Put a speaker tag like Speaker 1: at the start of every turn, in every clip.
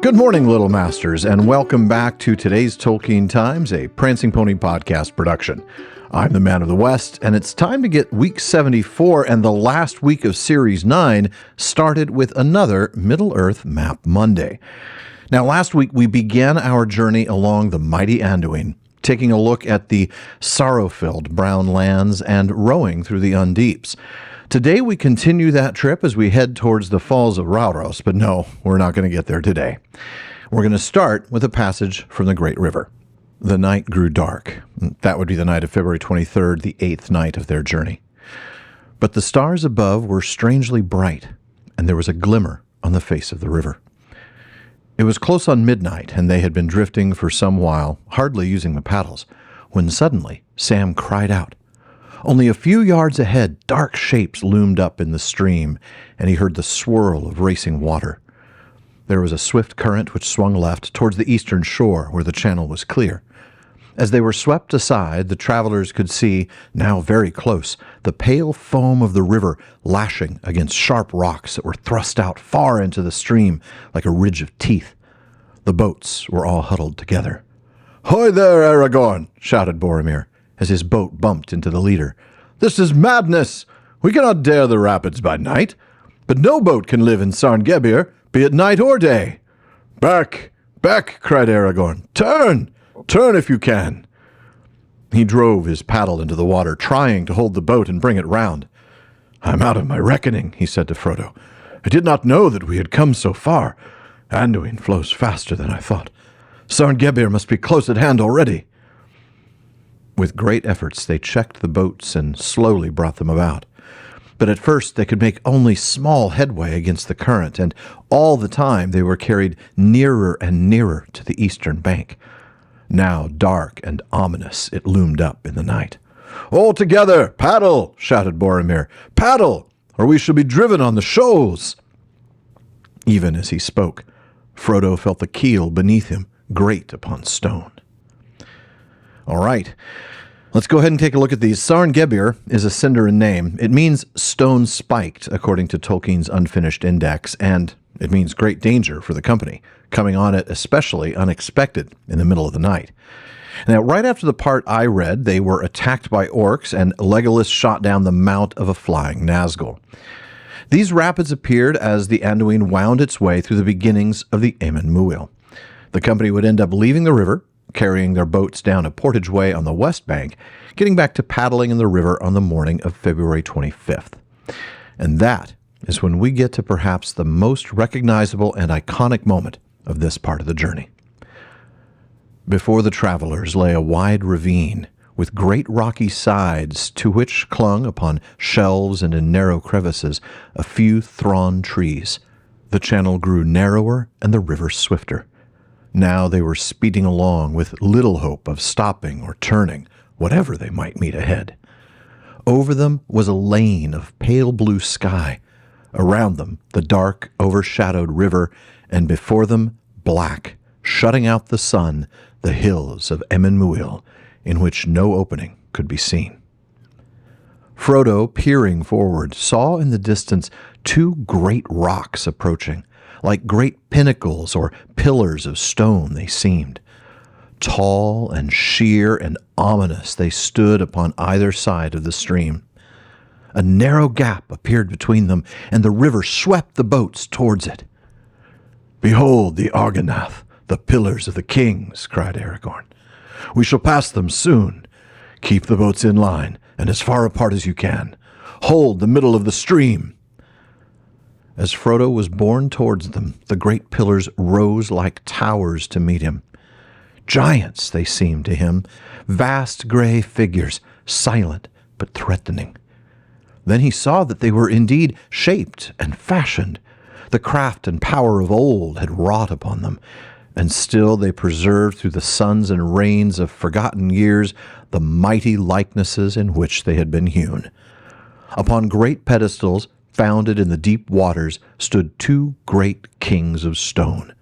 Speaker 1: Good morning, Little Masters, and welcome back to today's Tolkien Times, a Prancing Pony podcast production. I'm the Man of the West, and it's time to get week 74 and the last week of Series 9 started with another Middle-earth Map Monday. Now, last week we began our journey along the mighty Anduin, taking a look at the sorrow-filled brown lands and rowing through the Undeeps. Today we continue that trip as we head towards the Falls of Rauros, but no, we're not going to get there today. We're going to start with a passage from the Great River. The night grew dark. That would be the night of February 23rd, the 8th night of their journey. But the stars above were strangely bright, and there was a glimmer on the face of the river. It was close on midnight, and they had been drifting for some while, hardly using the paddles, when suddenly Sam cried out. Only a few yards ahead, dark shapes loomed up in the stream, and he heard the swirl of racing water. There was a swift current which swung left towards the eastern shore, where the channel was clear. As they were swept aside, the travelers could see, now very close, the pale foam of the river lashing against sharp rocks that were thrust out far into the stream like a ridge of teeth. The boats were all huddled together. "Hoy there, Aragorn!" shouted Boromir, as his boat bumped into the leader. "This is madness! We cannot dare the rapids by night, but no boat can live in Sarngebir, be it night or day." "Back! Back!" cried Aragorn. "Turn! Turn if you can!" He drove his paddle into the water, trying to hold the boat and bring it round. "I'm out of my reckoning," he said to Frodo. "I did not know that we had come so far. Anduin flows faster than I thought. Sarngebir must be close at hand already." With great efforts, they checked the boats and slowly brought them about. But at first, they could make only small headway against the current, and all the time they were carried nearer and nearer to the eastern bank. Now, dark and ominous, it loomed up in the night. "All together! Paddle!" shouted Boromir. "Paddle, or we shall be driven on the shoals!" Even as he spoke, Frodo felt the keel beneath him grate upon stone. All right, let's go ahead and take a look at these. Sarngebir is a Sindarin name. It means stone spiked, according to Tolkien's Unfinished Index, and it means great danger for the company, coming on it especially unexpected in the middle of the night. Now, right after the part I read, they were attacked by orcs, and Legolas shot down the mount of a flying Nazgul. These rapids appeared as the Anduin wound its way through the beginnings of the Emyn Muil. The company would end up leaving the river, carrying their boats down a portageway on the west bank, getting back to paddling in the river on the morning of February 25th. And that is when we get to perhaps the most recognizable and iconic moment of this part of the journey. Before the travelers lay a wide ravine with great rocky sides to which clung upon shelves and in narrow crevices a few thrawn trees. The channel grew narrower and the river swifter. Now they were speeding along with little hope of stopping or turning, whatever they might meet ahead. Over them was a lane of pale blue sky. Around them, the dark, overshadowed river, and before them, black, shutting out the sun, the hills of Emyn Muil, in which no opening could be seen. Frodo, peering forward, saw in the distance two great rocks approaching. Like great pinnacles or pillars of stone they seemed. Tall and sheer and ominous they stood upon either side of the stream. A narrow gap appeared between them, and the river swept the boats towards it. "Behold the Argonath, the pillars of the kings," cried Aragorn. "We shall pass them soon. Keep the boats in line, and as far apart as you can. Hold the middle of the stream." As Frodo was borne towards them, the great pillars rose like towers to meet him. Giants they seemed to him, vast gray figures, silent but threatening. Then he saw that they were indeed shaped and fashioned. The craft and power of old had wrought upon them, and still they preserved through the suns and rains of forgotten years the mighty likenesses in which they had been hewn. Upon great pedestals, founded in the deep waters, stood two great kings of stone.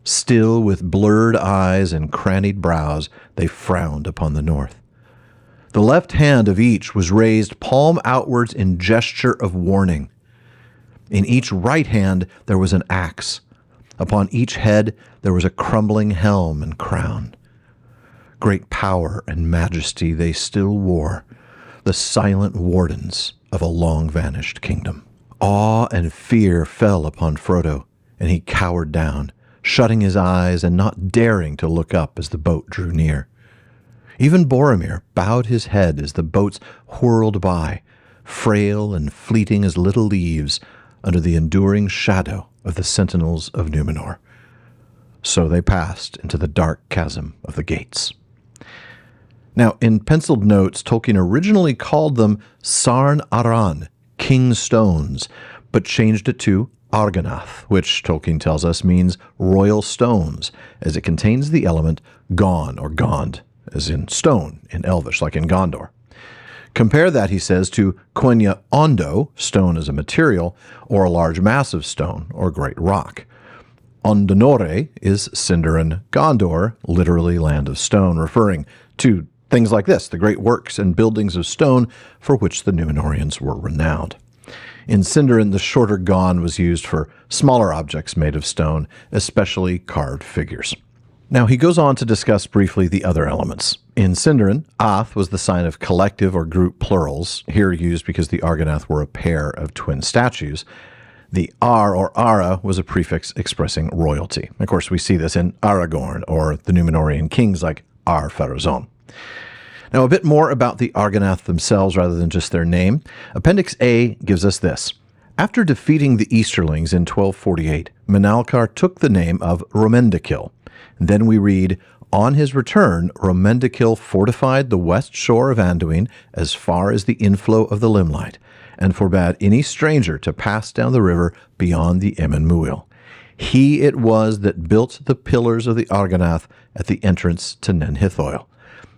Speaker 1: Still, with blurred eyes and crannied brows, they frowned upon the north. The left hand of each was raised palm outwards in gesture of warning. In each right hand there was an axe. Upon each head there was a crumbling helm and crown. Great power and majesty they still wore, the silent wardens of a long-vanished kingdom. Awe and fear fell upon Frodo, and he cowered down, shutting his eyes and not daring to look up as the boat drew near. Even Boromir bowed his head as the boats whirled by, frail and fleeting as little leaves under the enduring shadow of the sentinels of Númenor. So they passed into the dark chasm of the gates. Now, in penciled notes, Tolkien originally called them Sarn Aran, King's Stones, but changed it to Argonath, which Tolkien tells us means royal stones, as it contains the element gon or gond, as in stone in Elvish, like in Gondor. Compare that, he says, to Quenya Ondo, stone as a material, or a large mass of stone, or great rock. Ondonore is Sindarin Gondor, literally land of stone, referring to things like this, the great works and buildings of stone for which the Númenóreans were renowned. In Sindarin, the shorter gon was used for smaller objects made of stone, especially carved figures. Now, he goes on to discuss briefly the other elements. In Sindarin, Ath was the sign of collective or group plurals, here used because the Argonath were a pair of twin statues. The Ar or Ara was a prefix expressing royalty. Of course, we see this in Aragorn or the Númenórean kings like Ar-Pharazôn. Now, a bit more about the Argonath themselves rather than just their name. Appendix A gives us this. After defeating the Easterlings in 1248, Minalcar took the name of Romendikil. Then we read, on his return, Romendikil fortified the west shore of Anduin as far as the inflow of the Limelight, and forbade any stranger to pass down the river beyond the Emyn Muil. He it was that built the pillars of the Argonath at the entrance to Nen Hithoil.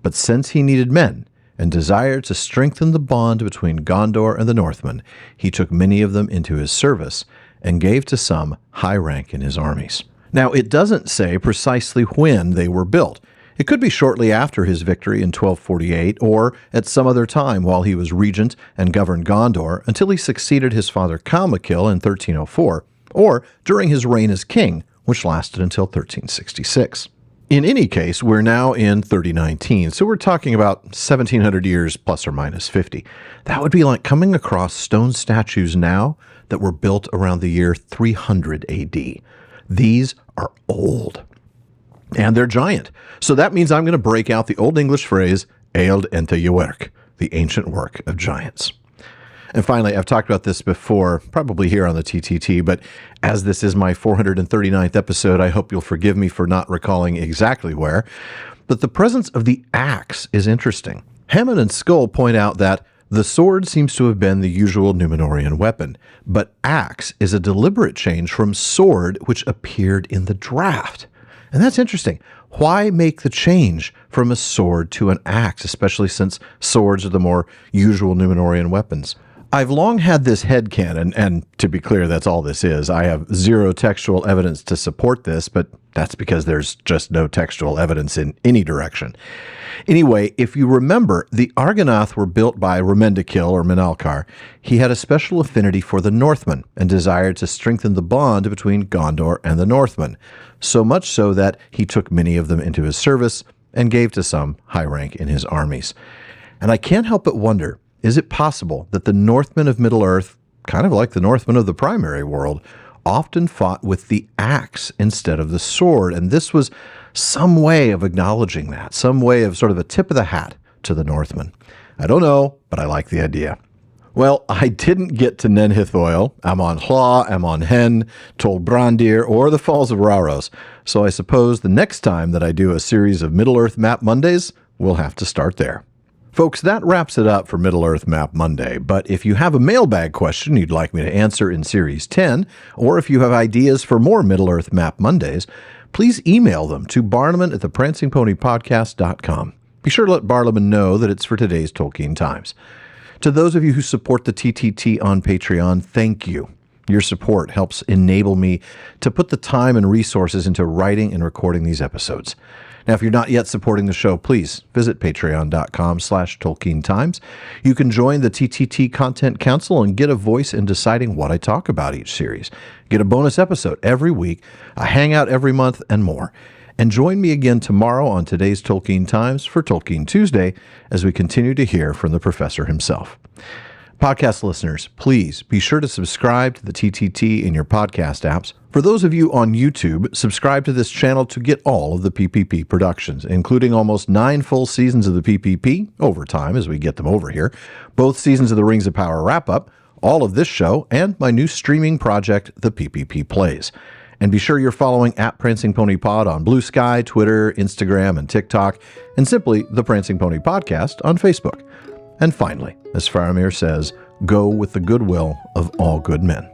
Speaker 1: But since he needed men, and desired to strengthen the bond between Gondor and the Northmen, he took many of them into his service, and gave to some high rank in his armies. Now, it doesn't say precisely when they were built. It could be shortly after his victory in 1248, or at some other time while he was regent and governed Gondor, until he succeeded his father Calmacil in 1304, or during his reign as king, which lasted until 1366. In any case, we're now in 3019, so we're talking about 1700 years plus or minus 50. That would be like coming across stone statues now that were built around the year 300 AD. These are old. And they're giant. So that means I'm going to break out the Old English phrase, Eald ente Joerk, the ancient work of giants. And finally, I've talked about this before, probably here on the TTT, but as this is my 439th episode, I hope you'll forgive me for not recalling exactly where. But the presence of the axe is interesting. Hammond and Skull point out that the sword seems to have been the usual Númenórean weapon, but axe is a deliberate change from sword, which appeared in the draft. And that's interesting. Why make the change from a sword to an axe, especially since swords are the more usual Númenórean weapons? I've long had this headcanon, and to be clear, that's all this is. I have zero textual evidence to support this, but that's because there's just no textual evidence in any direction. Anyway, if you remember, the Argonath were built by Romendikil or Minalcar. He had a special affinity for the Northmen and desired to strengthen the bond between Gondor and the Northmen, so much so that he took many of them into his service and gave to some high rank in his armies. And I can't help but wonder, is it possible that the Northmen of Middle-earth, kind of like the Northmen of the primary world, often fought with the axe instead of the sword? And this was some way of acknowledging that, some way of sort of a tip of the hat to the Northmen. I don't know, but I like the idea. Well, I didn't get to Nen Hithoil, Amon Hla, Amon Hen, Tol Brandir, or the Falls of Rauros, so I suppose the next time that I do a series of Middle-earth Map Mondays, we'll have to start there. Folks, that wraps it up for Middle-earth Map Monday, but if you have a mailbag question you'd like me to answer in Series 10, or if you have ideas for more Middle-earth Map Mondays, please email them to barlaman@theprancingponypodcast.com. Be sure to let Barlaman know that it's for today's Tolkien Times. To those of you who support the TTT on Patreon, thank you. Your support helps enable me to put the time and resources into writing and recording these episodes. Now, if you're not yet supporting the show, please visit patreon.com/TolkienTimes. You can join the TTT Content Council and get a voice in deciding what I talk about each series. Get a bonus episode every week, a hangout every month, and more. And join me again tomorrow on today's Tolkien Times for Tolkien Tuesday as we continue to hear from the professor himself. Podcast listeners, please be sure to subscribe to the TTT in your podcast apps. For those of you on YouTube, subscribe to this channel to get all of the PPP productions, including almost 9 full seasons of the PPP, over time as we get them over here, both seasons of the Rings of Power wrap-up, all of this show, and my new streaming project, The PPP Plays. And be sure you're following @PrancingPonyPod on Blue Sky, Twitter, Instagram, and TikTok, and simply The Prancing Pony Podcast on Facebook. And finally, as Faramir says, go with the goodwill of all good men.